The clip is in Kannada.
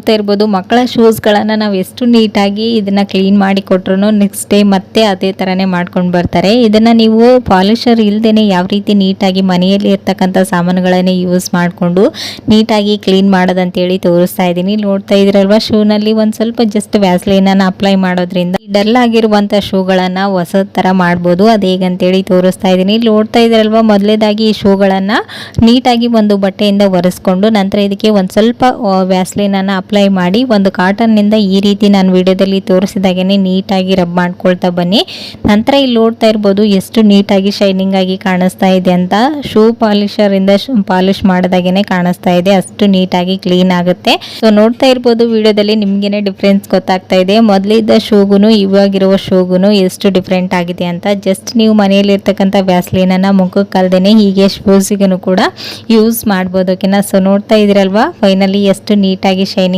ನೋಡ್ತಾ ಇರ್ಬೋದು ಮಕ್ಕಳ ಶೂಸ್ಗಳನ್ನು ನಾವು ಎಷ್ಟು ನೀಟಾಗಿ ಇದನ್ನು ಕ್ಲೀನ್ ಮಾಡಿ ಕೊಟ್ರು ನೆಕ್ಸ್ಟ್ ಡೇ ಮತ್ತೆ ಅದೇ ಥರನೇ ಮಾಡ್ಕೊಂಡು ಬರ್ತಾರೆ. ಇದನ್ನು ನೀವು ಪಾಲಿಷರ್ ಇಲ್ಲದೇ ಯಾವ ರೀತಿ ನೀಟಾಗಿ ಮನೆಯಲ್ಲಿ ಇರ್ತಕ್ಕಂಥ ಸಾಮಾನುಗಳನ್ನೇ ಯೂಸ್ ಮಾಡಿಕೊಂಡು ನೀಟಾಗಿ ಕ್ಲೀನ್ ಮಾಡೋದಂತೇಳಿ ತೋರಿಸ್ತಾ ಇದ್ದೀನಿ. ನೋಡ್ತಾ ಇದ್ರಲ್ವಾ ಶೂನಲ್ಲಿ ಒಂದು ಸ್ವಲ್ಪ ಜಸ್ಟ್ ವ್ಯಾಸ್ಲೈನನ್ನು ಅಪ್ಲೈ ಮಾಡೋದ್ರಿಂದ ಡಲ್ ಆಗಿರುವಂಥ ಶೂಗಳನ್ನು ಹೊಸ ಥರ ಮಾಡ್ಬೋದು. ಅದು ಹೇಗಂತೇಳಿ ತೋರಿಸ್ತಾ ಇದ್ದೀನಿ. ನೋಡ್ತಾ ಇದ್ರಲ್ವಾ ಮೊದಲೇದಾಗಿ ಈ ಶೂಗಳನ್ನು ನೀಟಾಗಿ ಒಂದು ಬಟ್ಟೆಯಿಂದ ಒರೆಸ್ಕೊಂಡು ನಂತರ ಇದಕ್ಕೆ ಒಂದು ಸ್ವಲ್ಪ ವ್ಯಾಸ್ಲಿನನ್ನು ಅಪ್ಲೈ ಮಾಡಿ ಒಂದು ಕಾಟನ್ನಿಂದ ಈ ರೀತಿ ನಾನು ವಿಡಿಯೋದಲ್ಲಿ ತೋರಿಸಿದಾಗೇ ನೀಟಾಗಿ ರಬ್ ಮಾಡ್ಕೊಳ್ತಾ ಬನ್ನಿ. ನಂತರ ಇಲ್ಲಿ ನೋಡ್ತಾ ಇರ್ಬೋದು ಎಷ್ಟು ನೀಟಾಗಿ ಶೈನಿಂಗ್ ಆಗಿ ಕಾಣಿಸ್ತಾ ಇದೆ ಅಂತ. ಶೂ ಪಾಲಿಷರಿಂದ ಪಾಲಿಷ್ ಮಾಡಿದಾಗೇ ಕಾಣಿಸ್ತಾ ಇದೆ, ಅಷ್ಟು ನೀಟಾಗಿ ಕ್ಲೀನ್ ಆಗುತ್ತೆ. ಸೊ ನೋಡ್ತಾ ಇರ್ಬೋದು ವಿಡಿಯೋದಲ್ಲಿ ನಿಮ್ಗೇನೆ ಡಿಫ್ರೆನ್ಸ್ ಗೊತ್ತಾಗ್ತಾ ಇದೆ. ಮೊದಲಿದ್ದ ಶೂಗುನು ಇವಾಗಿರುವ ಶೂಗುನು ಎಷ್ಟು ಡಿಫ್ರೆಂಟ್ ಆಗಿದೆ ಅಂತ. ಜಸ್ಟ್ ನೀವು ಮನೆಯಲ್ಲಿ ಇರ್ತಕ್ಕಂಥ ವ್ಯಾಸ್ಲಿನನ್ನು ಮುಖಕ್ಕೆ ಕಲ್ದೇನೆ ಹೀಗೆ ಶೂಸಿಗೂ ಕೂಡ ಯೂಸ್ ಮಾಡ್ಬೋದು. ಓಕೆನಾ. ಸೊ ನೋಡ್ತಾ ಇದ್ರಲ್ವಾ ಫೈನಲಿ ಎಷ್ಟು ನೀಟಾಗಿ ಶೈನಿಂಗ್